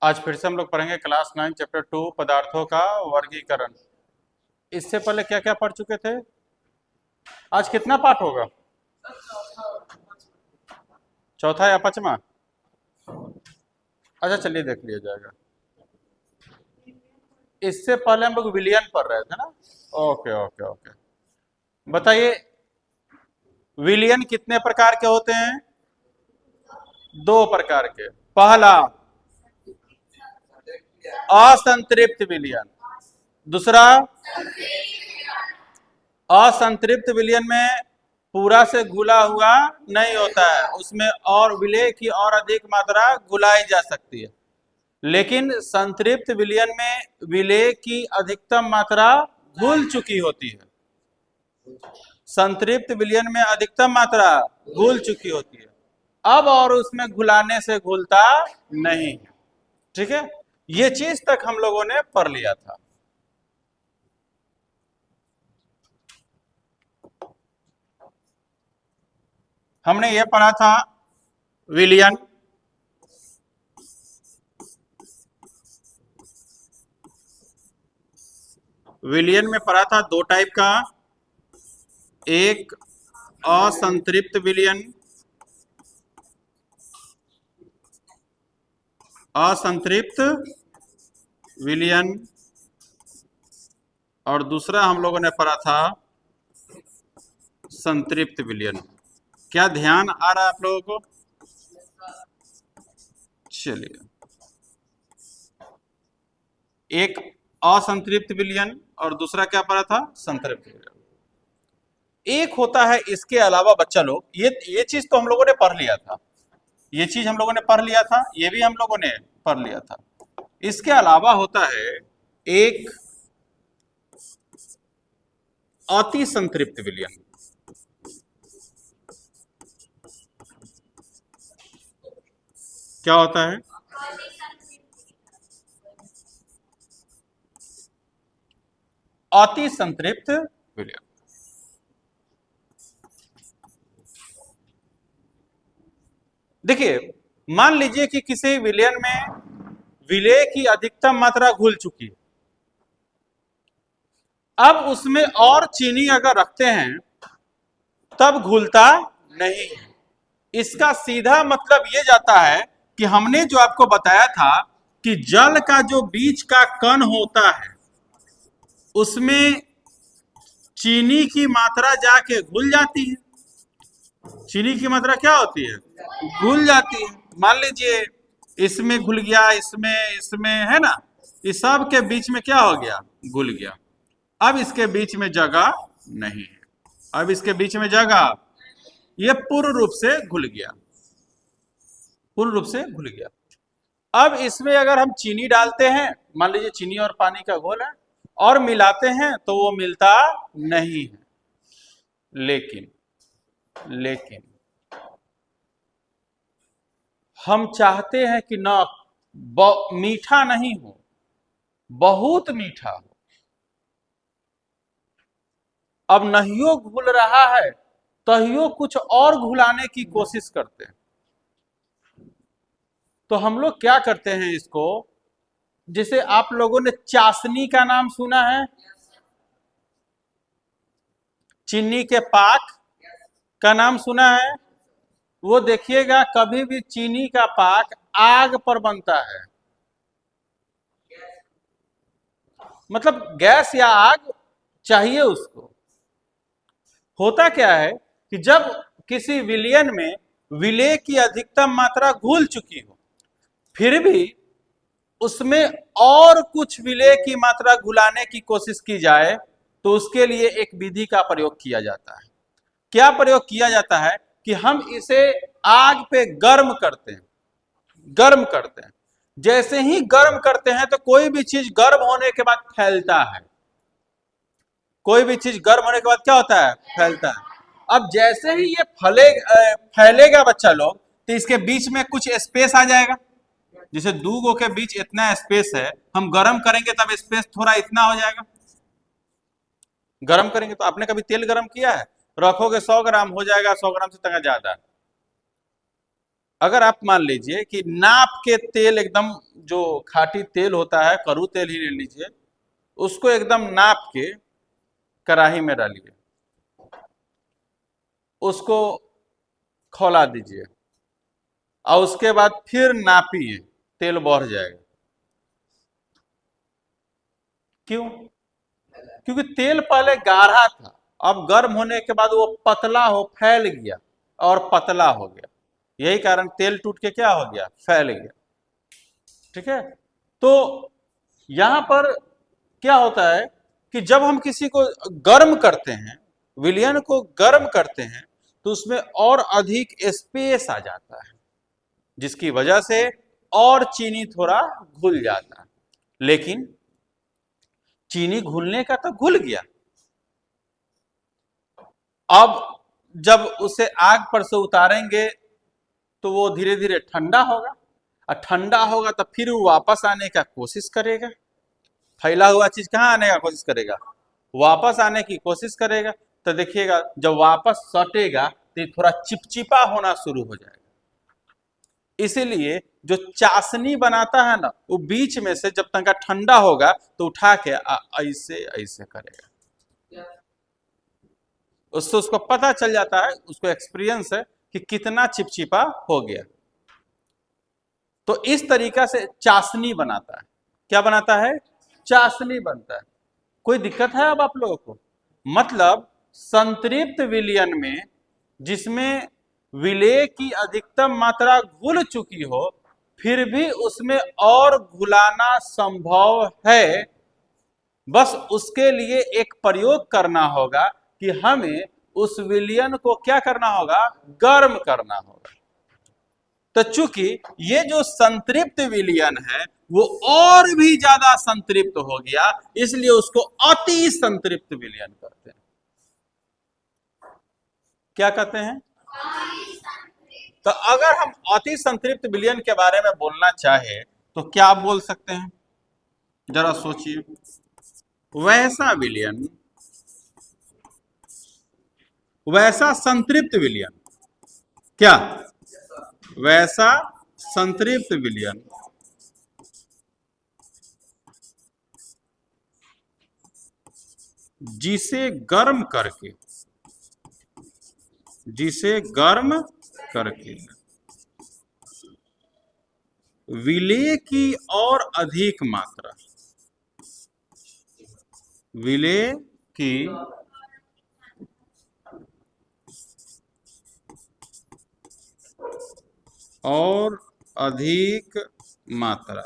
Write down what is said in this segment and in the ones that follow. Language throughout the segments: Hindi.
आज फिर से हम लोग पढ़ेंगे क्लास 9 चैप्टर 2 पदार्थों का वर्गीकरण। इससे पहले क्या क्या पढ़ चुके थे? आज कितना पाठ होगा? चौथा या पांचवा? अच्छा चलिए देख लिया जाएगा। इससे पहले हम लोग विलियन पढ़ रहे थे ना। ओके ओके ओके, बताइए विलियन कितने प्रकार के होते हैं? दो प्रकार के। पहला असंतृप्त विलियन, दूसरा असंतृप्त विलयन में पूरा से घुला हुआ नहीं होता है, उसमें और विलेय की और अधिक मात्रा घुलाई जा सकती है। लेकिन संतृप्त विलयन में विलेय की अधिकतम मात्रा घुल चुकी होती है। संतृप्त विलयन में अधिकतम मात्रा घुल चुकी होती है, अब और उसमें घुलाने से घुलता नहीं है। ठीक है, ये चीज तक हम लोगों ने पढ़ लिया था। हमने ये पढ़ा था विलयन, विलयन में पढ़ा था दो टाइप का, एक असंतृप्त विलयन, असंतृप्त विलयन, और दूसरा हम लोगों ने पढ़ा था संतृप्त विलयन। क्या ध्यान आ रहा है आप लोगों को? चलिए, एक असंतृप्त विलयन और दूसरा क्या पढ़ा था? संतृप्त विलयन। एक होता है इसके अलावा बच्चा लोग, ये चीज तो हम लोगों ने पढ़ लिया था, ये चीज हम लोगों ने पढ़ लिया था, ये भी हम लोगों ने पढ़ लिया था। इसके अलावा होता है एक अति संतृप्त विलयन। क्या होता है? अति संतृप्त विलयन। देखिए, मान लीजिए कि किसी विलयन में विलेय की अधिकतम मात्रा घुल चुकी है, अब उसमें और चीनी अगर रखते हैं तब घुलता नहीं है। इसका सीधा मतलब ये जाता है कि हमने जो आपको बताया था कि जल का जो बीच का कण होता है उसमें चीनी की मात्रा जाके घुल जाती है। चीनी की मात्रा क्या होती है? घुल जाती है। मान लीजिए इसमें घुल गया, इसमें इसमें है ना, इस सब के बीच में क्या हो गया? घुल गया। अब इसके बीच में जगह नहीं है, अब इसके बीच में जगह, ये पूर्ण रूप से घुल गया, पूर्ण रूप से घुल गया। अब इसमें अगर हम चीनी डालते हैं, मान लीजिए चीनी और पानी का घोल है, और मिलाते हैं तो वो मिलता नहीं है। लेकिन हम चाहते हैं कि ना मीठा नहीं हो, बहुत मीठा हो। अब नहियो घुल रहा है तहियो कुछ और घुलाने की कोशिश करते हैं, तो हम लोग क्या करते हैं इसको, जिसे आप लोगों ने चाशनी का नाम सुना है, चीनी के पाक का नाम सुना है। वो देखिएगा कभी भी चीनी का पाक आग पर बनता है, मतलब गैस या आग चाहिए उसको। होता क्या है कि जब किसी विलयन में विलेय की अधिकतम मात्रा घुल चुकी हो, फिर भी उसमें और कुछ विलेय की मात्रा घुलाने की कोशिश की जाए, तो उसके लिए एक विधि का प्रयोग किया जाता है। क्या प्रयोग किया जाता है कि हम इसे आग पे गर्म करते हैं, गर्म करते हैं। जैसे ही गर्म करते हैं तो कोई भी चीज गर्म होने के बाद फैलता है, कोई भी चीज गर्म होने के बाद क्या होता है? फैलता है। अब जैसे ही ये फैलेगा बच्चा लोग, तो इसके बीच में कुछ स्पेस आ जाएगा। जैसे दो गो के बीच इतना स्पेस है, हम गर्म करेंगे तब स्पेस थोड़ा इतना हो जाएगा। गर्म करेंगे तो, आपने कभी तेल गर्म किया है? रखोगे 100 ग्राम हो जाएगा, 100 ग्राम से तक ज्यादा। अगर आप मान लीजिए कि नाप के तेल, एकदम जो खाटी तेल होता है, कड़ू तेल ही ले लीजिए, उसको एकदम नाप के कढ़ाई में डालिए, उसको खौला दीजिए और उसके बाद फिर नापिए, तेल बढ़ जाएगा। क्यों? क्योंकि तेल पहले गाढ़ा था, अब गर्म होने के बाद वो पतला फैल गया और पतला हो गया। यही कारण तेल टूट के क्या हो गया, फैल गया। ठीक है। तो यहां पर क्या होता है कि जब हम किसी को गर्म करते हैं, विलयन को गर्म करते हैं, तो उसमें और अधिक स्पेस आ जाता है, जिसकी वजह से और चीनी थोड़ा घुल जाता है। लेकिन चीनी घुलने का तो घुल गया, अब जब उसे आग पर से उतारेंगे तो वो धीरे धीरे ठंडा होगा, और ठंडा होगा तो फिर वो वापस आने का कोशिश करेगा। फैला हुआ चीज कहाँ आने का कोशिश करेगा, वापस आने की कोशिश करेगा। तो देखिएगा जब वापस सटेगा तो ये थोड़ा चिपचिपा होना शुरू हो जाएगा। इसीलिए जो चाशनी बनाता है ना, वो बीच में से जब तक ठंडा होगा तो उठा के ऐसे ऐसे करेगा, उससे उसको पता चल जाता है, उसको एक्सपीरियंस है कि कितना चिपचिपा हो गया। तो इस तरीका से चाशनी बनाता है। क्या बनाता है? चाशनी बनता है। कोई दिक्कत है अब आप लोगों को? मतलब संतृप्त विलयन में, जिसमें विलेय की अधिकतम मात्रा घुल चुकी हो, फिर भी उसमें और घुलाना संभव है। बस उसके लिए एक प्रयोग करना होगा कि हमें उस विलयन को क्या करना होगा, गर्म करना होगा। तो चूंकि ये जो संतृप्त विलयन है वो और भी ज्यादा संतृप्त हो गया, इसलिए उसको अति संतृप्त विलयन कहते हैं। क्या कहते हैं? तो अगर हम अति संतृप्त विलयन के बारे में बोलना चाहे तो क्या आप बोल सकते हैं? जरा सोचिए। वैसा विलयन, वैसा संतृप्त विलयन, क्या वैसा संतृप्त विलयन जिसे गर्म करके, जिसे गर्म करके विलेय की और अधिक मात्रा, विलेय की और अधिक मात्रा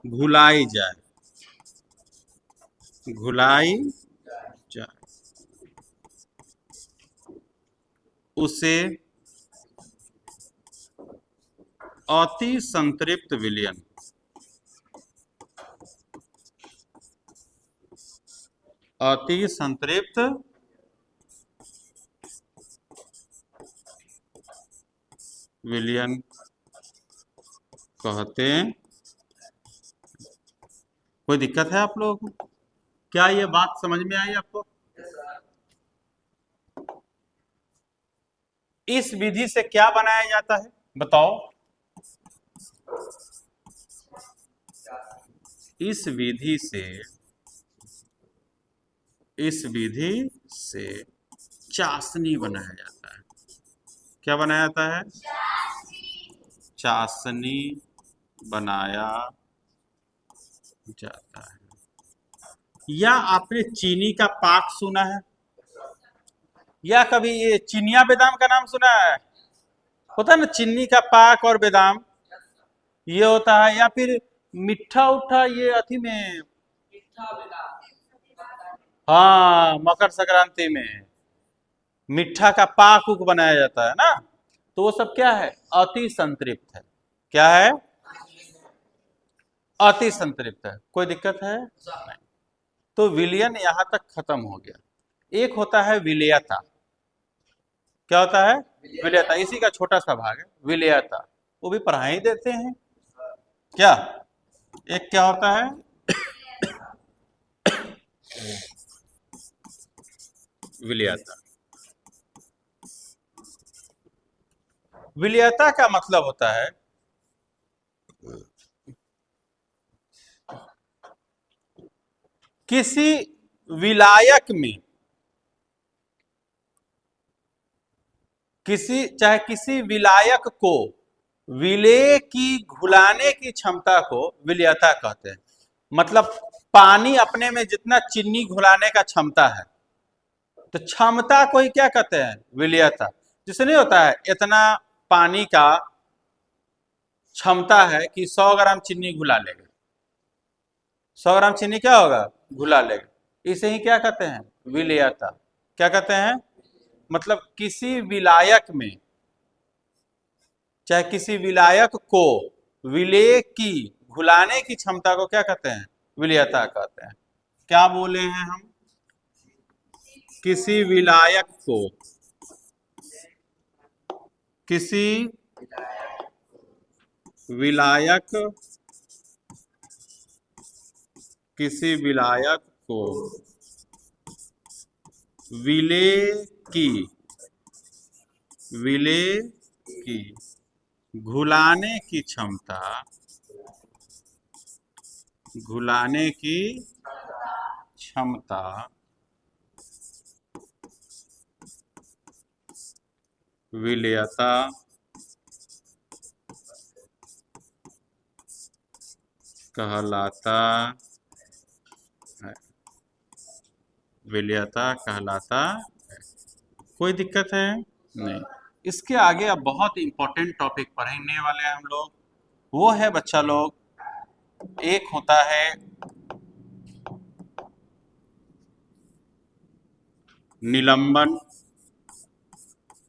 घुलाई जाए, घुलाई जाए, उसे अति संतृप्त विलयन, अति संतृप्त विलयन कहते हैं। कोई दिक्कत है आप लोगों को? क्या ये बात समझ में आई आपको? इस विधि से क्या बनाया जाता है बताओ? इस विधि से, इस विधि से चाशनी बनाया जाता है। क्या बनाया जाता है? चाशनी बनाया जाता है। या आपने चीनी का पाक सुना है? या कभी ये चिनिया बेदाम का नाम सुना है? होता है ना चीनी का पाक और बेदाम, ये होता है। या फिर मिठा उठा, ये अथी में, हाँ, मकर संक्रांति में मिठा का पाक उक बनाया जाता है ना, तो वो सब क्या है? अति संतृप्त है। क्या है? अति संतृप्त है। कोई दिक्कत है? नहीं। तो विलयन यहां तक खत्म हो गया। एक होता है विलेयता। क्या होता है? विलेयता। इसी का छोटा सा भाग है विलेयता, वो भी पढ़ाई देते हैं क्या? एक क्या होता है? विलेयता। विलयता का मतलब होता है किसी विलायक में चाहे किसी विलायक को विलेय की घुलाने की क्षमता को विलयता कहते हैं। मतलब पानी अपने में जितना चीनी घुलाने का क्षमता है, तो क्षमता को ही क्या कहते हैं? विलयता। जिससे नहीं होता है इतना पानी का क्षमता है कि 100 ग्राम चीनी घुला लेगा, 100 ग्राम चीनी क्या होगा? घुला लेगा। इसे ही क्या कहते हैं? विलयता। क्या कहते हैं? मतलब किसी विलायक में, चाहे किसी विलायक को विलेय की घुलाने की क्षमता को क्या कहते हैं? विलयता कहते हैं। क्या बोले हैं हम? किसी विलायक को किसी विलायक को विलेय की घुलाने की क्षमता विलयता कहलाता है। विलयता कहलाता है। कोई दिक्कत है? नहीं। इसके आगे अब बहुत इंपॉर्टेंट टॉपिक पढ़ने वाले हैं हम लोग। वो है बच्चा लोग, एक होता है निलंबन।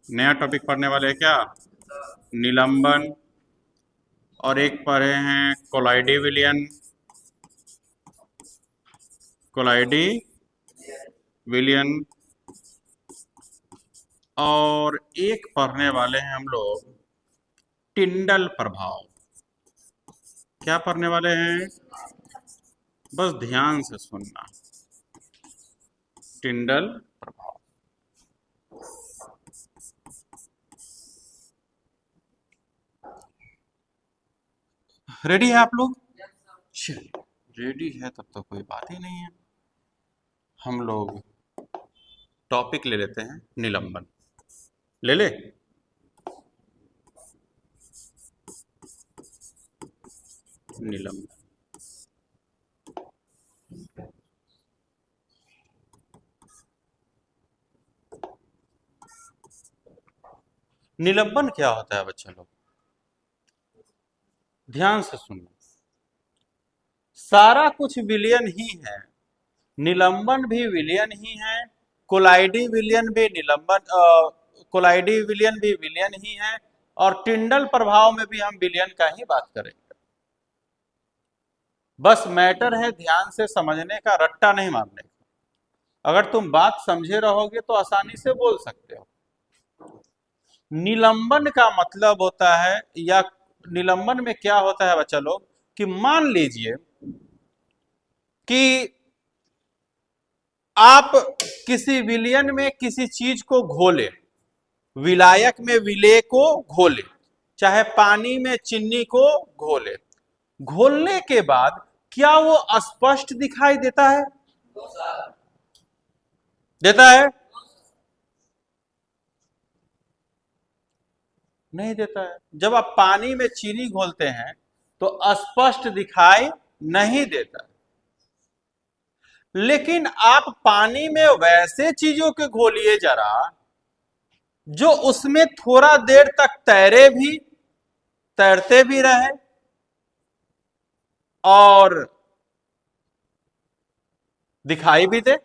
नया टॉपिक पढ़ने वाले हैं क्या? निलंबन। और एक पढ़े हैं कोलाइडी विलियन। और एक पढ़ने वाले हैं हम लोग टिंडल प्रभाव। क्या पढ़ने वाले हैं? बस ध्यान से सुनना। टिंडल प्रभाव। रेडी है आप लोग? चलिए, रेडी है तब तो कोई बात ही नहीं है। हम लोग टॉपिक ले लेते हैं निलंबन। ले निलंबन। निलंबन क्या होता है बच्चा लोग? ध्यान से सुनो। सारा कुछ विलयन ही है, निलंबन भी विलयन ही है, कोलाइडी विलयन भी कोलाइडी विलयन भी विलयन ही है, और टिंडल प्रभाव में भी हम विलयन का ही बात करेंगे। बस मैटर है ध्यान से समझने का, रट्टा नहीं मारने का। अगर तुम बात समझे रहोगे तो आसानी से बोल सकते हो। निलंबन का मतलब होता है, या निलंबन में क्या होता है बच्चा लोग, कि मान लीजिए कि आप किसी विलयन में किसी चीज को घोले, विलायक में विलेय को घोले, चाहे पानी में चीनी को घोले, घोलने के बाद क्या वो स्पष्ट दिखाई देता है? देता है? नहीं देता है। जब आप पानी में चीनी घोलते हैं तो स्पष्ट दिखाई नहीं देता है। लेकिन आप पानी में वैसे चीजों के घोलिए जरा जो उसमें थोड़ा देर तक तैरते भी रहे और दिखाई भी दे।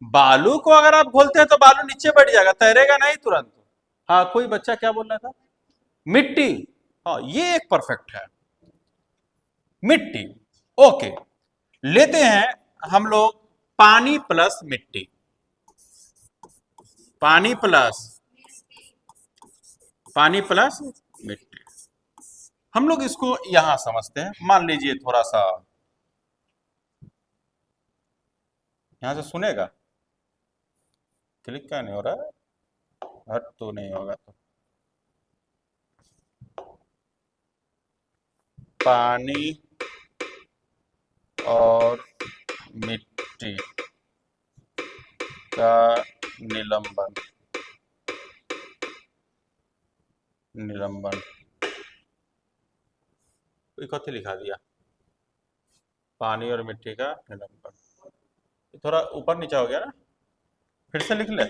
बालू को अगर आप घोलते हैं तो बालू नीचे बैठ जाएगा, तैरेगा नहीं तुरंत। हाँ, कोई बच्चा क्या बोल रहा था? मिट्टी। हाँ, ये एक परफेक्ट है। मिट्टी। ओके, लेते हैं हम लोग पानी प्लस मिट्टी। पानी प्लस मिट्टी। हम लोग इसको यहां समझते हैं। मान लीजिए थोड़ा सा यहां से सुनेगा। क्लिक क्या नहीं हो रहा है? हट तो नहीं होगा तो। पानी और मिट्टी का निलंबन। निलंबन कथी लिखा दिया? पानी और मिट्टी का निलंबन। थोड़ा ऊपर नीचे हो गया ना, फिर से लिख ले।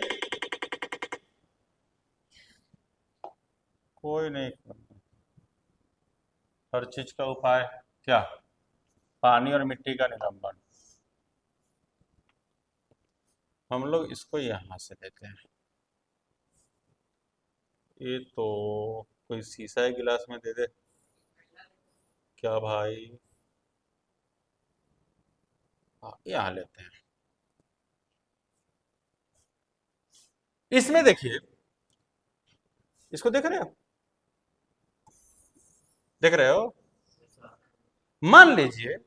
कोई नहीं, हर चीज का उपाय क्या? पानी और मिट्टी का निलंबन। हम लोग इसको यहां से लेते हैं। ये तो कोई शीशा है, गिलास में दे दे क्या भाई? हाँ, यहाँ लेते हैं। इसमें देखिए, इसको देख रहे हो? देख रहे हो? मान लीजिए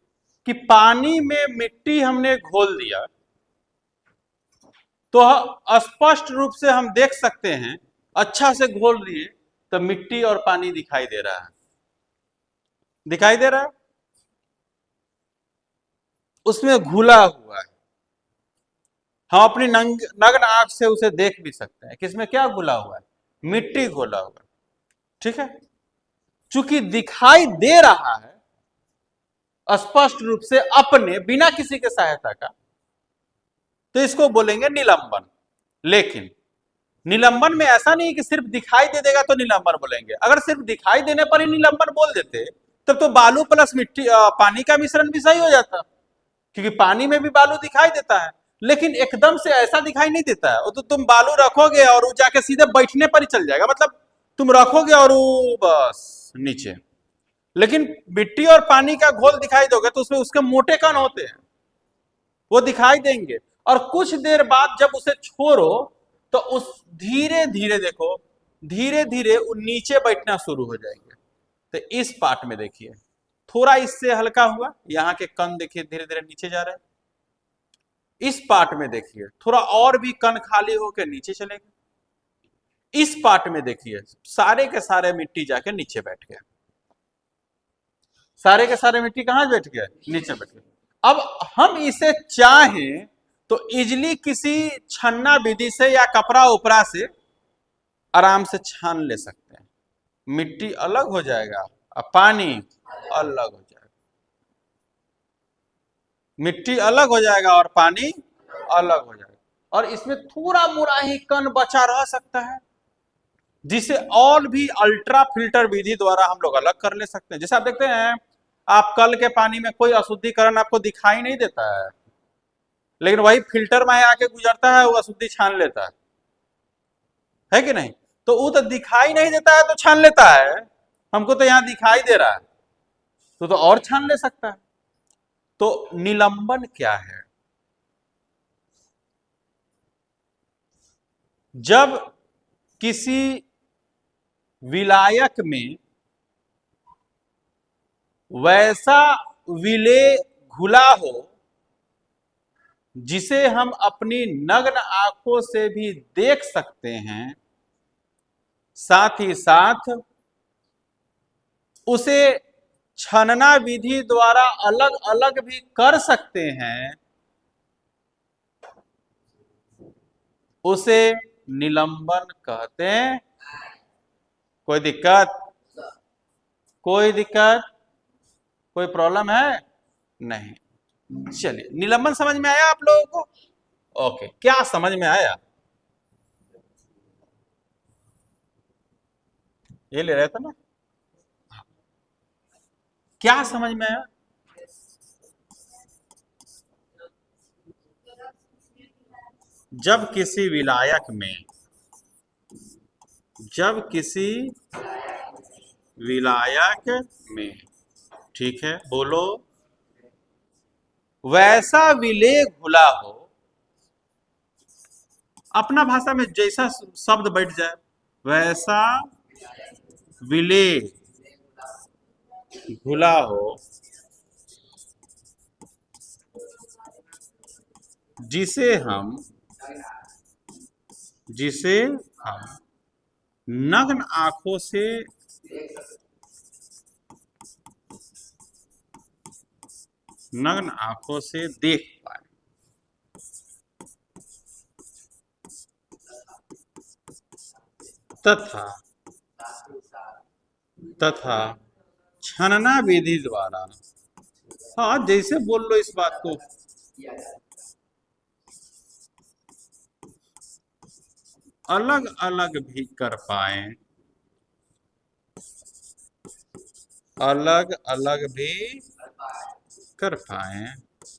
कि पानी में मिट्टी हमने घोल दिया, तो स्पष्ट रूप से हम देख सकते हैं, अच्छा से घोल दिए तो मिट्टी और पानी दिखाई दे रहा है। दिखाई दे रहा है? उसमें घुला हुआ है। हम अपनी नग्न आंख से उसे देख भी सकते हैं कि इसमें क्या घुला हुआ है? मिट्टी घोला हुआ है। ठीक है? चूंकि दिखाई दे रहा है स्पष्ट रूप से अपने बिना किसी के सहायता का, तो इसको बोलेंगे निलंबन। लेकिन निलंबन में ऐसा नहीं कि सिर्फ दिखाई दे देगा तो निलंबन बोलेंगे। अगर सिर्फ दिखाई देने पर ही निलंबन बोल देते तब तो बालू प्लस मिट्टी पानी का मिश्रण भी सही हो जाता, क्योंकि पानी में भी बालू दिखाई देता है। लेकिन एकदम से ऐसा दिखाई नहीं देता है। वो तो तुम बालू रखोगे और वो जाके सीधे बैठने पर ही चल जाएगा, मतलब तुम रखोगे और वो बस नीचे। लेकिन मिट्टी और पानी का घोल दिखाई दोगे तो उसमें उसके मोटे कण होते हैं, वो दिखाई देंगे। और कुछ देर बाद जब उसे छोड़ो तो उस धीरे धीरे देखो, धीरे धीरे वो नीचे बैठना शुरू हो जाएंगे। तो इस पार्ट में देखिए, थोड़ा इससे हल्का हुआ, यहाँ के कण देखिए धीरे धीरे नीचे जा रहे हैं। इस पार्ट में देखिए थोड़ा और भी कण खाली होकर नीचे चलेंगे। इस पार्ट में देखिए सारे के सारे मिट्टी जाके नीचे बैठ गए। सारे के सारे मिट्टी कहां बैठ गए? नीचे बैठ गए। अब हम इसे चाहें तो इजली किसी छन्ना विधि से या कपड़ा उपड़ा से आराम से छान ले सकते हैं। मिट्टी अलग हो जाएगा और पानी अलग हो जाएगा। मिट्टी अलग हो जाएगा और पानी अलग हो जाएगा। और इसमें थोड़ा मोड़ा ही कण बचा रह सकता है, जिसे और भी अल्ट्रा फिल्टर विधि द्वारा हम लोग अलग कर ले सकते हैं। जैसे आप देखते हैं, आप कल के पानी में कोई अशुद्धिकरण आपको दिखाई नहीं देता है, लेकिन वही फिल्टर में आके गुजरता है, वो अशुद्धि छान लेता है कि नहीं? तो वो तो दिखाई नहीं देता है तो छान लेता है, हमको तो यहां दिखाई दे रहा है तो और छान ले सकता है। तो निलंबन क्या है? जब किसी विलायक में वैसा विलेय घुला हो जिसे हम अपनी नग्न आंखों से भी देख सकते हैं, साथ ही साथ उसे छनना विधि द्वारा अलग अलग भी कर सकते हैं, उसे निलंबन कहते हैं। कोई दिक्कत? कोई दिक्कत? कोई प्रॉब्लम है? नहीं। चलिए, निलंबन समझ में आया आप लोगों को? ओके, क्या समझ में आया? ये ले रहे थे ना? क्या समझ में आया? जब किसी विलायक में, जब किसी विलायक में, ठीक है बोलो, वैसा विलेय घुला हो, अपना भाषा में जैसा शब्द बैठ जाए, वैसा विलेय घुला हो जिसे हम जिसे हम नग्न आंखों से देख पाए। तथा तथा छनना विधि द्वारा, हाँ जैसे बोल लो इस बात को, अलग अलग भी कर पाए, अलग अलग भी कर पाए,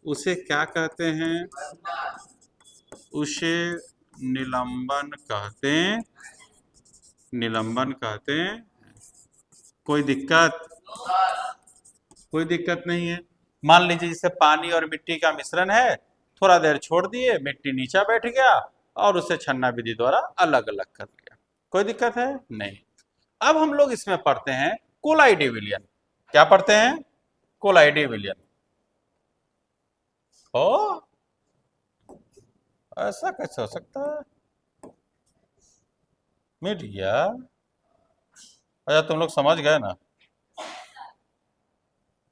उसे क्या कहते हैं? उसे निलंबन कहते हैं। निलंबन कहते हैं। कोई दिक्कत? कोई दिक्कत नहीं है। मान लीजिए जैसे पानी और मिट्टी का मिश्रण है, थोड़ा देर छोड़ दिए, मिट्टी नीचे बैठ गया और उसे छन्ना विधि द्वारा अलग अलग कर लिया। कोई दिक्कत है? नहीं। अब हम लोग इसमें पढ़ते हैं कोलाइडी विलयन। क्या पढ़ते हैं? कोलाइडी विलयन। ओ, ऐसा कैसे हो सकता है? मिट गया? अच्छा तुम लोग समझ गए ना?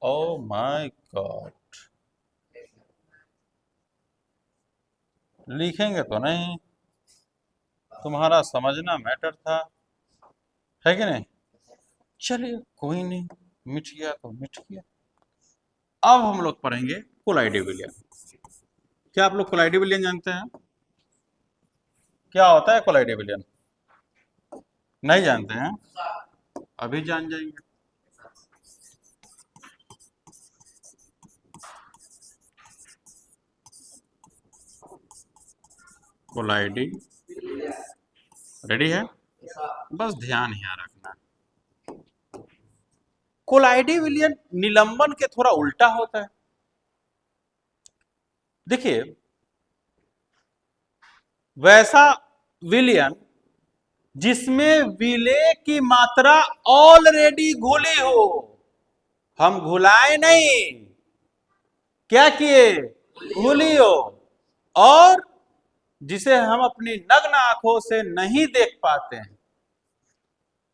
ओ माय गॉड, लिखेंगे तो नहीं, तुम्हारा समझना मैटर था, है कि नहीं? चलिए कोई नहीं, मिट गया तो मिट गया। अब हम लोग पढ़ेंगे कोलाइडी विलयन। क्या आप लोग कोलाइडी विलयन जानते हैं? क्या होता है कोलाइडी विलयन? नहीं जानते हैं? अभी जान जाएंगे। कोलाइडी, रेडी है? बस ध्यान यहाँ रखना। कोलाइडी विलयन निलंबन के थोड़ा उल्टा होता है। देखिए, वैसा विलयन जिसमें विलेय की मात्रा ऑलरेडी घुली हो, हम घुलाए नहीं, क्या किए? घुली हो, और जिसे हम अपनी नग्न आंखों से नहीं देख पाते हैं,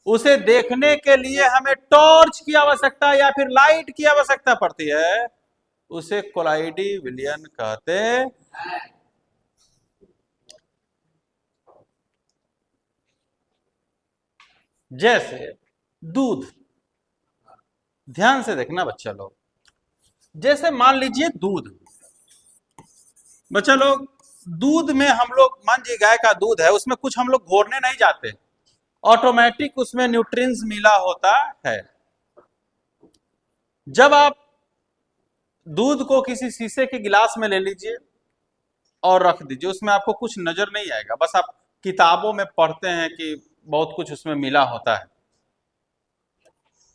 उसे देखने के लिए हमें टॉर्च की आवश्यकता या फिर लाइट की आवश्यकता पड़ती है, उसे कोलाइडी विलयन कहते हैं। जैसे दूध, ध्यान से देखना बच्चा लोग, जैसे मान लीजिए दूध, बच्चा लोग दूध में हम लोग, मान लीजिए गाय का दूध है, उसमें कुछ हम लोग घोरने नहीं जाते, ऑटोमेटिक उसमें न्यूट्रिएंट्स मिला होता है। जब आप दूध को किसी शीशे के गिलास में ले लीजिए और रख दीजिए, उसमें आपको कुछ नजर नहीं आएगा, बस आप किताबों में पढ़ते हैं कि बहुत कुछ उसमें मिला होता है,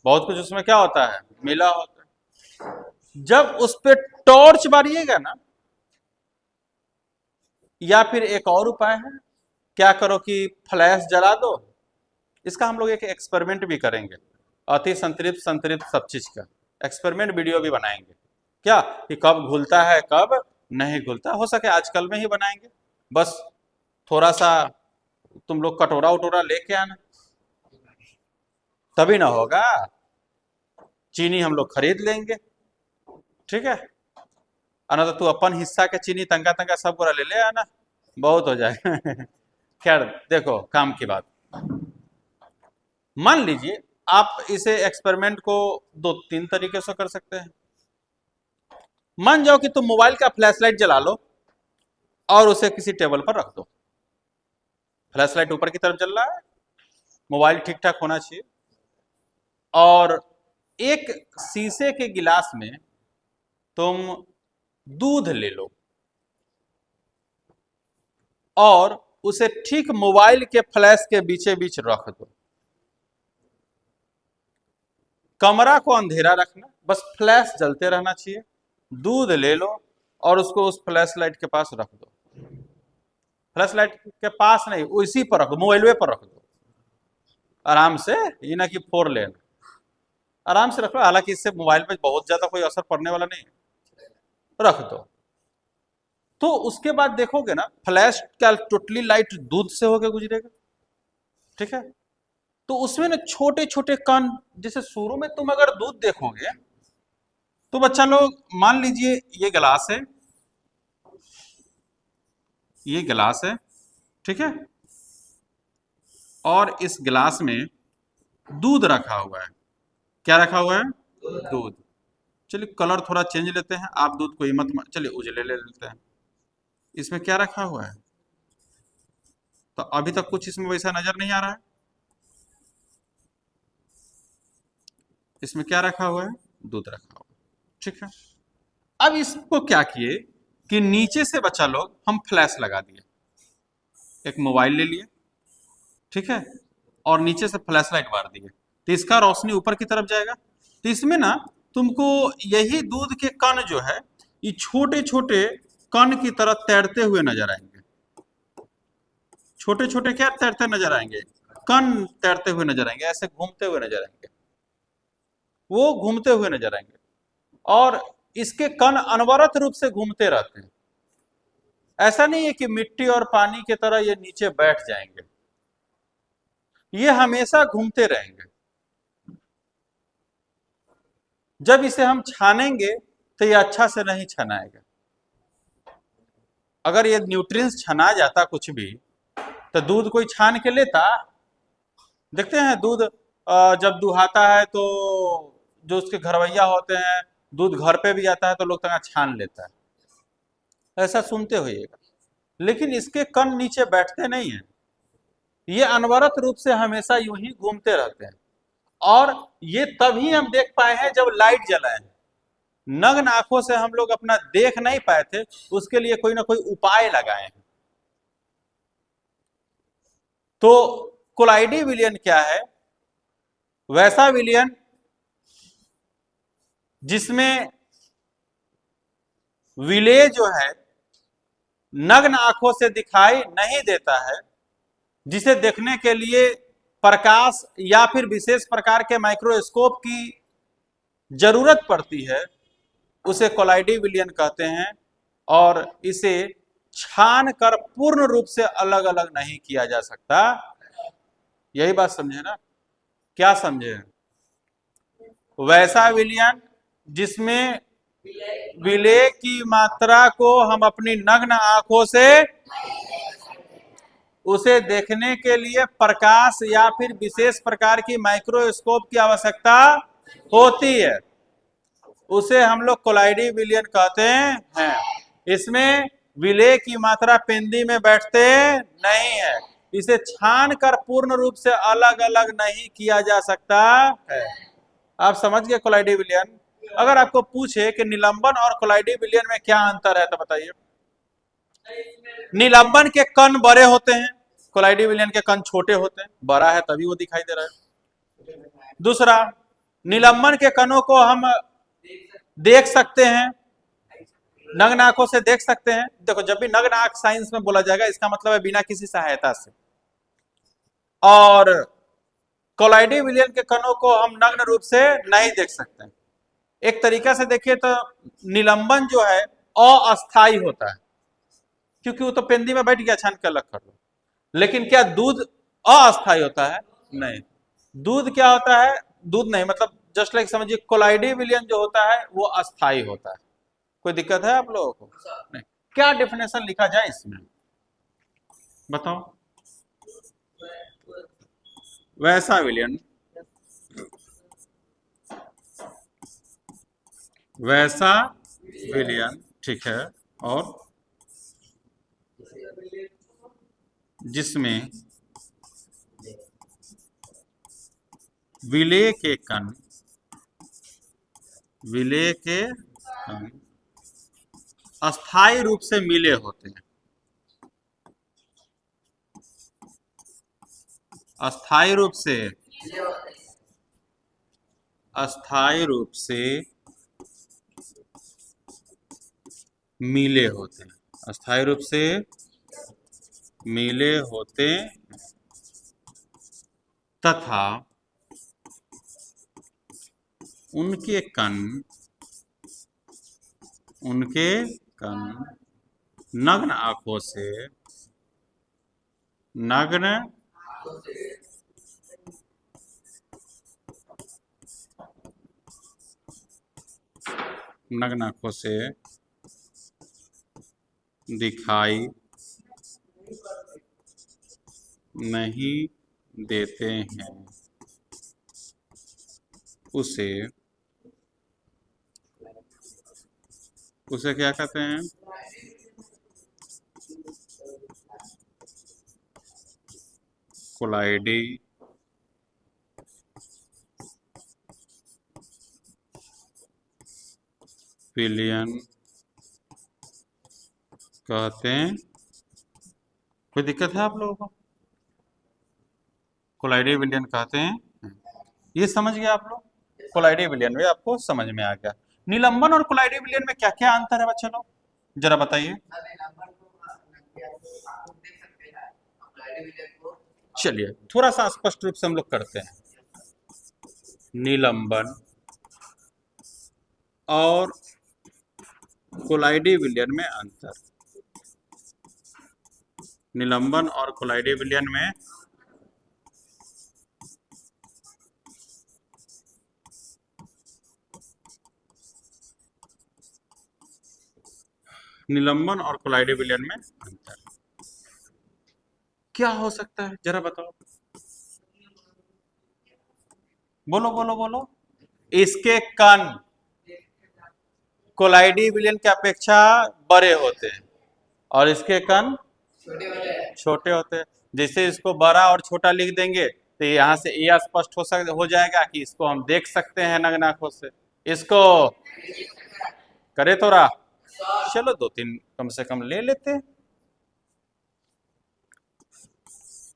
बहुत कुछ उसमें क्या होता है? मिला होता है। जब उस पर टॉर्च मारिएगा ना, या फिर एक और उपाय है, क्या करो कि फ्लैश जला दो। इसका हम लोग एक एक्सपेरिमेंट भी करेंगे, अति संतृप्त संतृप्त सब चीज का एक्सपेरिमेंट वीडियो भी बनाएंगे, क्या कि कब घुलता है कब नहीं घुलता, हो सके आजकल में ही बनाएंगे। बस थोड़ा सा तुम लोग कटोरा उटोरा लेके आना, तभी ना होगा। चीनी हम लोग खरीद लेंगे, ठीक है, अना तो तू अपन हिस्सा के चीनी तंगा तंगा सब पूरा ले ले आना, बहुत हो जाएगा। खैर देखो काम की बात, मान लीजिए आप इसे एक्सपेरिमेंट को दो तीन तरीके से कर सकते हैं। मान जाओ कि तुम मोबाइल का फ्लैश लाइट जला लो और उसे किसी टेबल पर रख दो। फ्लैश लाइट ऊपर की तरफ जल रहा है, मोबाइल ठीक ठाक होना चाहिए, और एक शीशे के गिलास में तुम दूध ले लो और उसे ठीक मोबाइल के फ्लैश के बीचे बीच रख दो। कमरा को अंधेरा रखना, बस फ्लैश जलते रहना चाहिए। दूध ले लो और उसको उस फ्लैश लाइट के पास रख दो। फ्लैश लाइट के पास नहीं, उसी पर रख दो, मोबाइल पर रख दो आराम से, ये ना कि फोड़ लेना, आराम से रख लो। हालांकि इससे मोबाइल पे बहुत ज्यादा कोई असर पड़ने वाला नहीं है, रख दो। तो उसके बाद देखोगे ना, फ्लैश क्या टोटली लाइट दूध से होकर गुजरेगा, ठीक है। तो उसमें ना छोटे छोटे कण, जैसे शुरू में तुम अगर दूध देखोगे तो बच्चा लोग मान लीजिए ये गिलास है, ये गिलास है, ठीक है, और इस गिलास में दूध रखा हुआ है। क्या रखा हुआ है? दूध। चलिए कलर थोड़ा चेंज लेते हैं, आप दूध को ही मत चलिए उजले ले लेते हैं। इसमें क्या रखा हुआ है? तो अभी तक कुछ इसमें वैसा नजर नहीं आ रहा है। इसमें क्या रखा हुआ है? दूध रखा हुआ है, ठीक है। अब इसको क्या किए कि नीचे से बच्चा लोग हम फ्लैश लगा दिए, एक मोबाइल ले लिए, ठीक है, और नीचे से फ्लैश लाइट मार दिए, तो इसका रोशनी ऊपर की तरफ जाएगा। तो इसमें ना तुमको यही दूध के कण जो है, ये छोटे छोटे कण की तरह तैरते हुए नजर आएंगे। छोटे छोटे क्या तैरते नजर आएंगे? कण तैरते हुए नजर आएंगे, ऐसे घूमते हुए नजर आएंगे, वो घूमते हुए नजर आएंगे। और इसके कण अनवरत रूप से घूमते रहते हैं। ऐसा नहीं है कि मिट्टी और पानी की तरह ये नीचे बैठ जाएंगे, ये हमेशा घूमते रहेंगे। जब इसे हम छानेंगे तो ये अच्छा से नहीं छनाएगा। अगर ये न्यूट्रिएंट्स छना जाता कुछ भी, तो दूध कोई छान के लेता? देखते हैं दूध जब दुहाता है तो जो उसके घरवैया होते हैं, दूध घर पे भी आता है तो लोग तंगा छान लेता है, ऐसा सुनते होइएगा। लेकिन इसके कण नीचे बैठते नहीं है, ये अनवरत रूप से हमेशा यूं ही घूमते रहते हैं। और ये तभी हम देख पाए हैं जब लाइट जलाए हैं। नग्न आंखों से हम लोग अपना देख नहीं पाए थे, उसके लिए कोई ना कोई उपाय लगाए हैं। तो कोलाइडी विलयन क्या है? वैसा विलयन जिसमें विलेय जो है नग्न आंखों से दिखाई नहीं देता है, जिसे देखने के लिए प्रकाश या फिर विशेष प्रकार के माइक्रोस्कोप की जरूरत पड़ती है, उसे कोलाइडी विलयन कहते हैं। और इसे छान कर पूर्ण रूप से अलग अलग नहीं किया जा सकता। यही बात समझे ना? क्या समझे? वैसा विलयन जिसमें विलेय की मात्रा को हम अपनी नग्न आंखों से उसे देखने के लिए प्रकाश या फिर विशेष प्रकार की माइक्रोस्कोप की आवश्यकता होती है, उसे हम लोग कोलाइडी विलयन कहते हैं। इसमें विलेय की मात्रा पेंदी में बैठते नहीं है, इसे छान कर पूर्ण रूप से अलग अलग नहीं किया जा सकता है। आप समझ गए कोलाइडी विलयन? अगर आपको पूछे कि निलंबन और कोलाइडी विलयन में क्या अंतर है तो बताइए। निलंबन के कण बड़े होते हैं, कोलाइडी विलयन के कण छोटे होते हैं। बड़ा है तभी वो दिखाई दे रहा है। दूसरा, निलंबन के कणों को हम देख सकते हैं, नग्न आंखों से देख सकते हैं। देखो जब भी नग्न आंख साइंस में बोला जाएगा, इसका मतलब है बिना किसी सहायता से। और कोलाइडी विलयन के कणों को हम नग्न रूप से नहीं देख सकते। एक तरीका से देखिए तो निलंबन जो है अस्थाई होता है, क्योंकि वो तो पेंदी में बैठ गया, छान के अलग कर लो। लेकिन क्या दूध अस्थाई होता है? नहीं। दूध क्या होता है? दूध नहीं, मतलब जस्ट लाइक समझिए कोलाइडी विलयन जो होता है वो अस्थाई होता है। कोई दिक्कत है आप लोगों को? नहीं। क्या डिफिनेशन लिखा जाए इसमें, बताओ? वैसा विलयन, वैसा विलयन, ठीक है, और जिसमें विलेय के कण, विलेय के कण अस्थायी रूप से मिले होते हैं। अस्थायी रूप से, अस्थायी रूप से मिले होते हैं, अस्थायी रूप से मिले होते तथा उनके कण नग्न आंखों से नग्न नग्न आंखों से दिखाई नहीं देते हैं उसे क्या कहते हैं? कोलाइडी विलियन कहते हैं। कोई दिक्कत है आप लोगों को? कोलाइडी विलियन कहते हैं। ये समझ गए आप लोग? कोलाइडी विलियन में आपको समझ में आ गया। निलंबन और कोलाइडी विलियन में क्या क्या अंतर है बच्चे लोग, जरा बताइए। चलिए थोड़ा सा स्पष्ट रूप से हम लोग करते हैं। निलंबन और कोलाइडी विलियन में अंतर। निलंबन और कोलाइडी विलियन में निलंबन और कोलाइडी विलियन में अंतर क्या हो सकता है, जरा बताओ। बोलो बोलो बोलो। इसके कण कोलाइडी विलियन की अपेक्षा बड़े होते हैं और इसके कण छोटे होते हैं। जैसे इसको बड़ा और छोटा लिख देंगे तो यहाँ से ये स्पष्ट हो जाएगा कि इसको हम देख सकते हैं नग्न आंखों से। इसको करे तो रहा, चलो दो तीन कम से कम ले लेते हैं।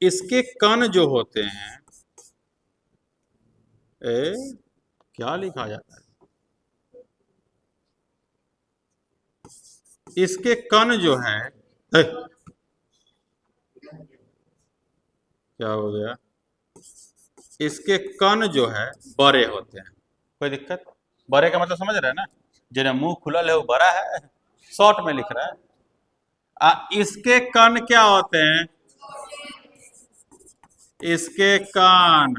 इसके कण जो होते हैं, क्या लिखा जाता है? इसके कण जो है, क्या हो गया? इसके कण जो है बड़े होते हैं। कोई दिक्कत? बड़े का मतलब समझ रहे हैं ना, जिन्हें मुंह खुला है वो बड़ा है, शॉर्ट में लिख रहा है। इसके कण क्या होते हैं? इसके कान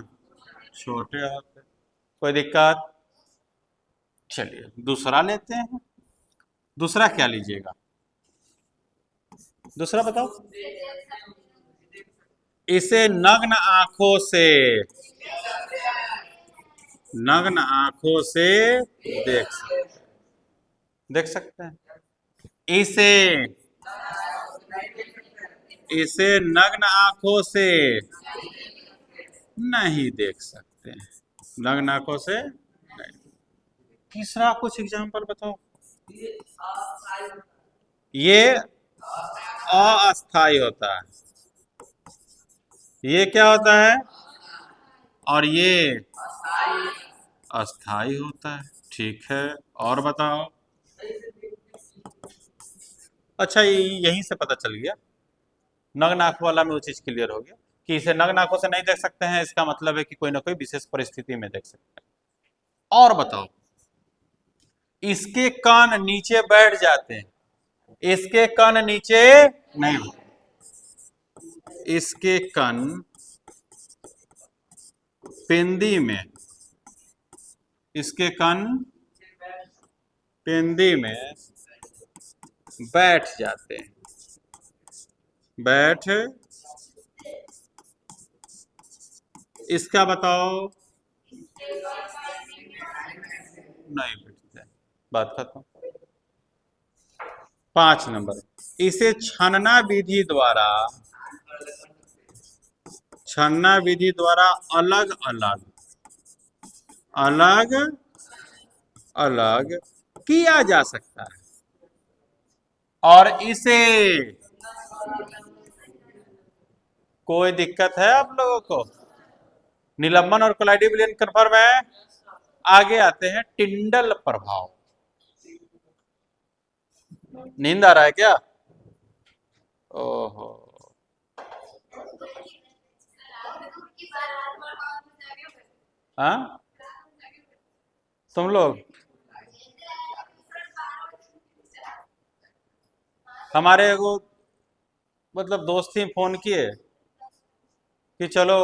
छोटे होते हैं। कोई दिक्कत? चलिए दूसरा लेते हैं। दूसरा क्या लीजिएगा? दूसरा बताओ। इसे नग्न आंखों से देख सकते हैं। इसे नग्न आंखों से नहीं देख सकते हैं। नग्न आंखों से नहीं। तीसरा कुछ एग्जाम्पल बताओ। ये अस्थाई होता है, ये क्या होता है? और ये अस्थाई होता है। ठीक है, और बताओ। अच्छा यहीं से पता चल गया, नग्न आंख वाला में वो चीज क्लियर हो गया कि इसे नग्न आंखों से नहीं देख सकते हैं, इसका मतलब है कि कोई ना कोई विशेष परिस्थिति में देख सकते हैं। और बताओ। इसके कान नीचे बैठ जाते हैं, इसके कान नीचे नहीं होते। इसके कान पेंदी में, इसके कान पेंदी में बैठ जाते हैं। बैठ, इसका बताओ। नहीं बैठते, बात खत्म। 5 नंबर, इसे छानना विधि द्वारा अलग अलग किया जा सकता है। और इसे कोई दिक्कत है आप लोगों को? निलंबन और कोलाइडी विलियन कन्फर्म है। आगे आते हैं टिंडल प्रभाव। नींद आ रहा है क्या? ओहो, हाँ तुम लोग हमारे एगो मतलब दोस्त ही फोन किए कि चलो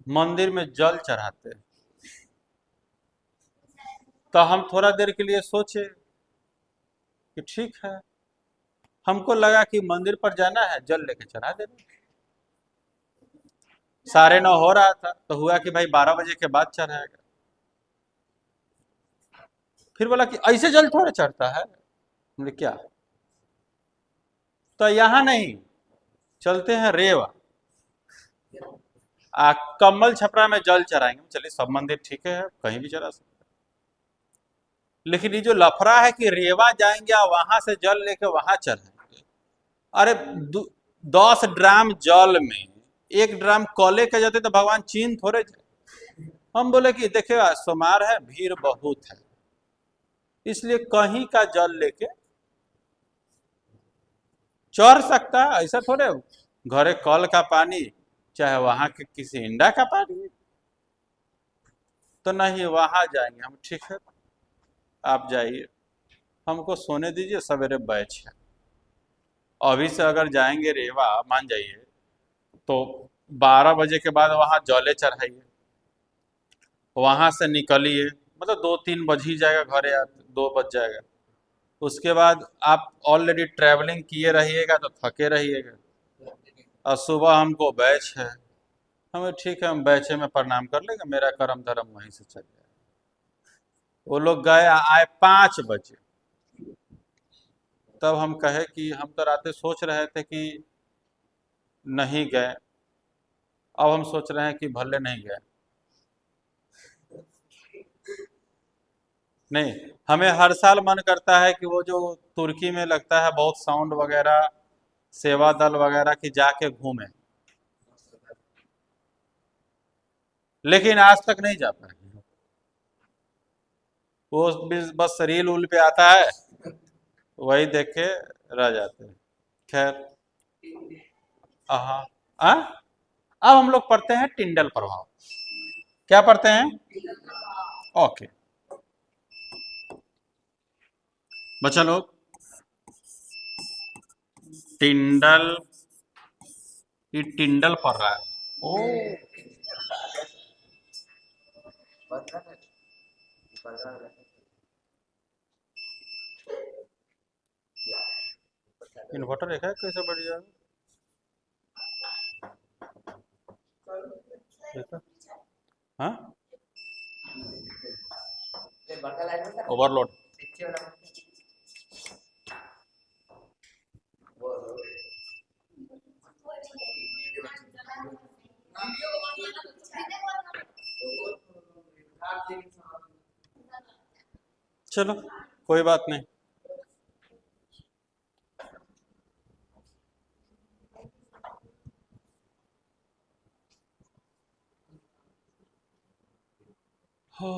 मंदिर में जल चढ़ाते हैं। तो हम थोड़ा देर के लिए सोचे कि ठीक है। हमको लगा कि मंदिर पर जाना है, जल लेके चढ़ा देना। 9:30 हो रहा था तो हुआ कि भाई 12 बजे के बाद चढ़ाएगा। फिर बोला कि ऐसे जल थोड़े चढ़ता है। हमने क्या? तो यहाँ नहीं, चलते हैं रेवा, कम्बल छपरा में जल चढ़ाएंगे। चलिए सब मंदिर ठीक है, कहीं भी चढ़ा सकते हैं। लेकिन ये जो लफड़ा है कि रेवा जाएंगे और वहां से जल लेके वहां चढ़ाएंगे। अरे 10 ड्राम जल में 1 ड्राम कॉले के जाते तो भगवान चीन थोड़े जाए। हम बोले कि देखिए सोमवार है, भीड़ बहुत है, इसलिए कहीं का जल लेके चढ़ सकता है, ऐसा थोड़े घरे कल का पानी चाहे वहां के किसी इंडा का पानी। तो नहीं, वहां जाएंगे हम। ठीक है, आप जाइए, हमको सोने दीजिए, सवेरे बैच है। अभी से अगर जाएंगे रेवा, मान जाइए, तो 12 बजे के बाद वहां जले चढ़ाइए, वहां से निकलिए, मतलब 2-3 बज ही जाएगा घरे आते, 2 बज जाएगा। उसके बाद आप ऑलरेडी ट्रैवलिंग किए रहिएगा तो थके रहिएगा, और सुबह हमको बैच है। हमें ठीक है, हम बैचे में प्रणाम कर लेंगे, मेरा कर्म धर्म वहीं से चल जाएगा। वो लोग गए, आए 5 बजे। तब हम कहे कि हम तो रात सोच रहे थे कि नहीं गए, अब हम सोच रहे हैं कि भले नहीं गए। नहीं, हमें हर साल मन करता है कि वो जो तुर्की में लगता है बहुत साउंड वगैरह, सेवा दल वगैरह की, जाके घूमे, लेकिन आज तक नहीं जा पाए। वो बस रील उल पे आता है, वही देख के रह जाते हैं। खैर, हाँ, अब हम लोग पढ़ते हैं टिंडल प्रभाव। क्या पढ़ते हैं? ओके बच्चा लोग, टिंडल, ये टिंडल पढ़ रहा है। ओ, इन्वर्टर देखा है कैसे बढ़ जाएगा? देखा? हाँ, ओवरलोड। चलो कोई बात नहीं। हो,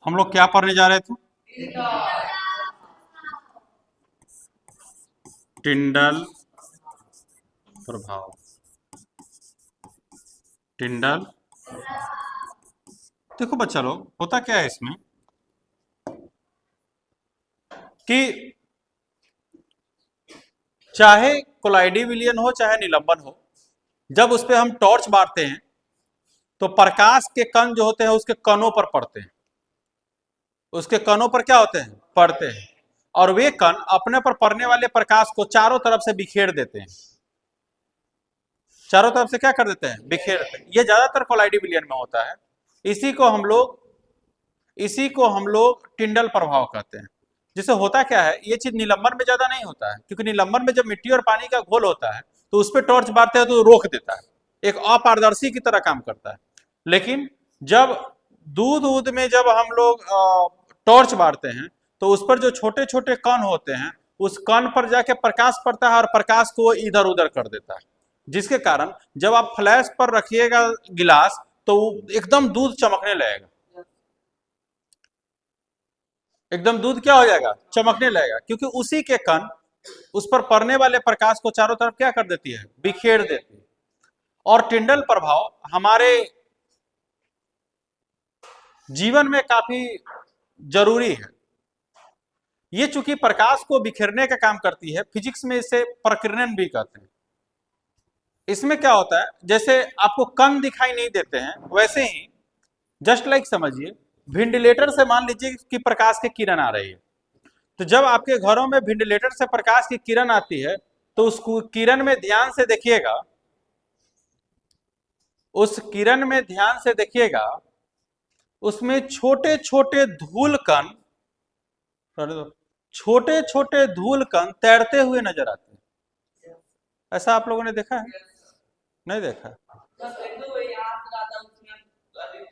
हम लोग क्या पढ़ने जा रहे थे? टिंडल प्रभाव। टिंडल, देखो बच्चा लोग, होता क्या है इसमें कि चाहे कोलाइडी विलियन हो चाहे निलंबन हो, जब उस पर हम टॉर्च मारते हैं तो प्रकाश के कण जो होते हैं उसके कणों पर पड़ते हैं। उसके कणों पर क्या होते हैं? पड़ते हैं। और वे कण अपने पर पड़ने वाले प्रकाश को चारों तरफ से बिखेर देते हैं। चारों तरफ से क्या कर देते हैं? बिखेर देते हैं। ये ज्यादातर कोलाइडी विलियन में होता है। इसी को हम लोग टिंडल प्रभाव कहते हैं। जिससे होता क्या है, ये चीज निलंबन में ज्यादा नहीं होता है, क्योंकि निलंबन में जब मिट्टी और पानी का घोल होता है तो उस पर टॉर्च मारते हैं तो रोक देता है, एक अपारदर्शी की तरह काम करता है। लेकिन जब दूध में जब हम लोग टॉर्च मारते हैं तो उस पर जो छोटे छोटे कण होते हैं, उस कण पर जाके प्रकाश पड़ता है और प्रकाश को इधर उधर कर देता है, जिसके कारण जब आप फ्लैश पर रखिएगा गिलास तो एकदम दूध चमकने लगेगा। एकदम दूध क्या हो जाएगा, चमकने लगेगा, क्योंकि उसी के कण उस पर पड़ने वाले प्रकाश को चारों तरफ क्या कर देती है, बिखेर देती है। और टिंडल प्रभाव हमारे जीवन में काफी जरूरी है। ये चूंकि प्रकाश को बिखेरने का काम करती है, फिजिक्स में इसे प्रकीर्णन भी कहते हैं। इसमें क्या होता है, जैसे आपको कण दिखाई नहीं देते हैं, वैसे ही जस्ट लाइक समझिए, वेंटिलेटर से मान लीजिए कि प्रकाश की किरण आ रही है, तो जब आपके घरों में वेंटिलेटर से प्रकाश की किरण आती है, तो उस किरण में ध्यान से देखिएगा, उस किरण में ध्यान से देखिएगा, उसमें छोटे छोटे धूल कण, छोटे छोटे धूल कण तैरते हुए नजर आते हैं। ऐसा आप लोगों ने देखा है? नहीं देखा?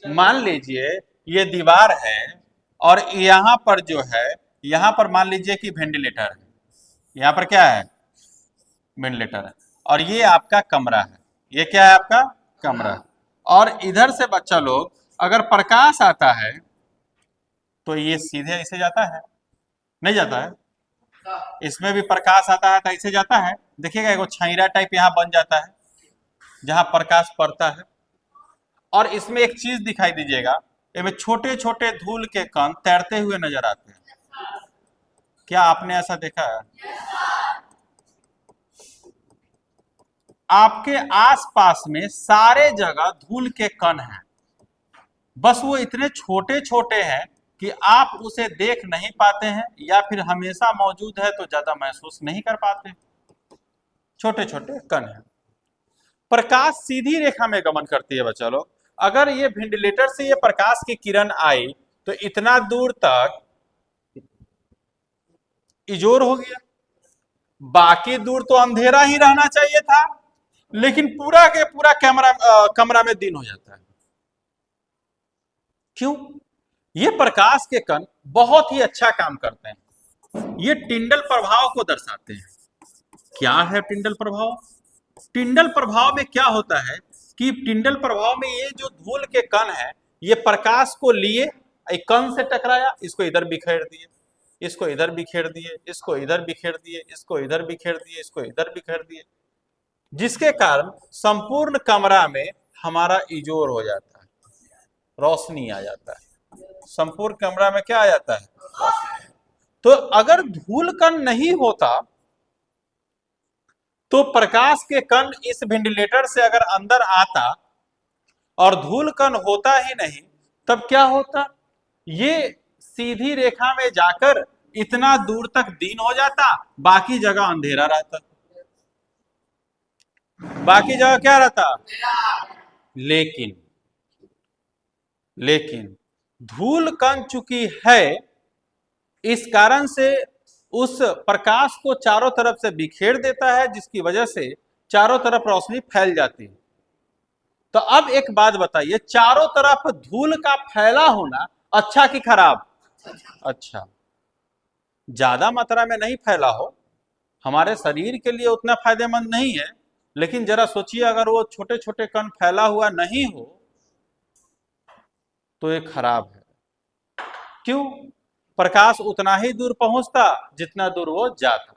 मान लीजिए ये दीवार है, और यहां पर जो है, यहां पर मान लीजिए कि वेंटिलेटर है, यहां पर क्या है, वेंटिलेटर है, और ये आपका कमरा है, ये क्या है, आपका कमरा है। और इधर से बच्चा लोग अगर प्रकाश आता है तो ये सीधे ऐसे जाता है, नहीं जाता है? इसमें भी प्रकाश आता है तो ऐसे जाता है, देखिएगा एगो छाईरा टाइप यहाँ बन जाता है जहां प्रकाश पड़ता है। और इसमें एक चीज दिखाई दीजिएगा, इसमें छोटे छोटे धूल के कण तैरते हुए नजर आते हैं। क्या आपने ऐसा देखा है? आपके आसपास में सारे जगह धूल के कण हैं, बस वो इतने छोटे छोटे हैं कि आप उसे देख नहीं पाते हैं, या फिर हमेशा मौजूद है तो ज्यादा महसूस नहीं कर पाते। छोटे छोटे कण हैं। प्रकाश सीधी रेखा में गमन करती है बच्चा लोग। अगर ये वेंटिलेटर से ये प्रकाश की किरण आई तो इतना दूर तक इजोर हो गया, बाकी दूर तो अंधेरा ही रहना चाहिए था, लेकिन पूरा के पूरा कमरा में दिन हो जाता है। क्यों? ये प्रकाश के कण बहुत ही अच्छा काम करते हैं, ये टिंडल प्रभाव को दर्शाते हैं। क्या है टिंडल प्रभाव? टिंडल प्रभाव में क्या होता है कि टिंडल प्रभाव में ये जो धूल के कण है, ये प्रकाश को लिए एक कण से टकराया, इसको इधर बिखेर दिए, इसको इधर बिखेर दिए, इसको इधर बिखेर दिए, इसको इधर बिखेर दिए, इसको इधर बिखेर दिए, जिसके कारण संपूर्ण कमरा में हमारा इजोर हो जाता है, रोशनी आ जाता है, संपूर्ण कमरा में क्या आ जाता है। तो अगर धूल कण नहीं होता तो प्रकाश के कण इस वेंटिलेटर से अगर अंदर आता और धूल कण होता ही नहीं, तब क्या होता, ये सीधी रेखा में जाकर इतना दूर तक दिन हो जाता, बाकी जगह अंधेरा रहता, बाकी जगह क्या रहता। लेकिन लेकिन धूल कण चूंकि है, इस कारण से उस प्रकाश को चारों तरफ से बिखेर देता है, जिसकी वजह से चारों तरफ रोशनी फैल जाती है। तो अब एक बात बताइए, चारों तरफ धूल का फैला होना अच्छा कि खराब? अच्छा। ज्यादा मात्रा में नहीं फैला हो, हमारे शरीर के लिए उतना फायदेमंद नहीं है, लेकिन जरा सोचिए अगर वो छोटे छोटे कण फैला हुआ नहीं हो तो ये खराब है। क्यों? प्रकाश उतना ही दूर पहुंचता जितना दूर वो जाता,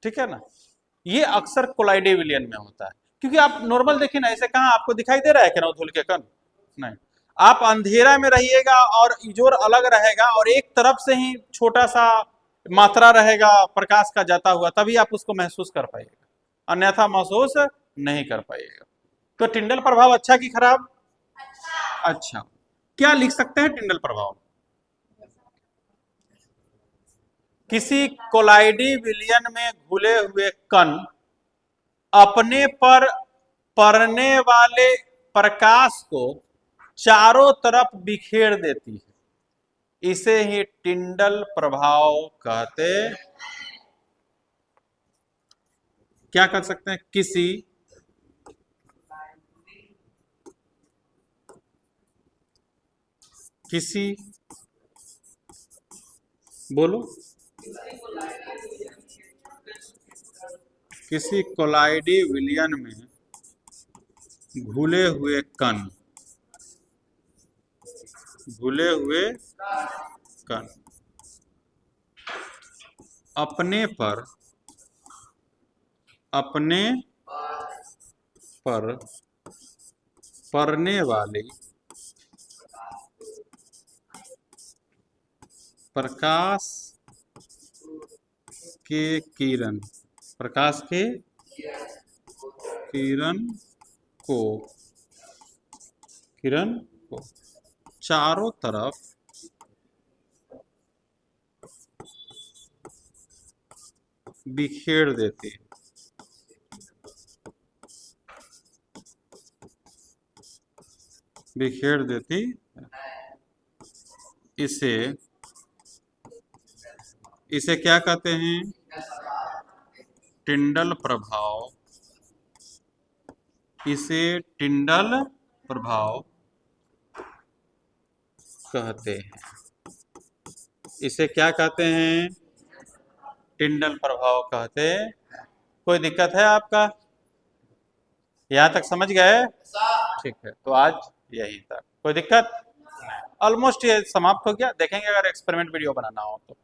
ठीक है ना। ये अक्सर कोलाइडी विलियन में होता है, क्योंकि आप नॉर्मल देखिए ना, ऐसे कहां आपको दिखाई दे रहा है कि धूल के कण? नहीं। आप अंधेरा में रहिएगा और इजोर अलग रहेगा, और एक तरफ से ही छोटा सा मात्रा रहेगा प्रकाश का जाता हुआ, तभी आप उसको महसूस कर पाइएगा, अन्यथा महसूस नहीं कर पाइएगा। तो टिंडल प्रभाव अच्छा कि खराब? अच्छा। क्या लिख सकते हैं टिंडल प्रभाव? किसी कोलाइडी विलयन में घुले हुए कण अपने पर पड़ने वाले प्रकाश को चारों तरफ बिखेर देती है, इसे ही टिंडल प्रभाव कहते। क्या कर सकते हैं? किसी बोलो, किसी कोलाइडी विलयन में घुले हुए कण, घुले हुए कण अपने पर पड़ने वाले प्रकाश के किरण को चारों तरफ बिखेर देती है। इसे क्या कहते हैं? टिंडल प्रभाव। इसे टिंडल प्रभाव कहते हैं। इसे क्या कहते हैं? टिंडल प्रभाव कहते हैं। कोई दिक्कत है आपका? यहां तक समझ गए? ठीक है, तो आज यही तक। कोई दिक्कत? ऑलमोस्ट ये समाप्त हो गया। देखेंगे अगर एक्सपेरिमेंट वीडियो बनाना हो तो।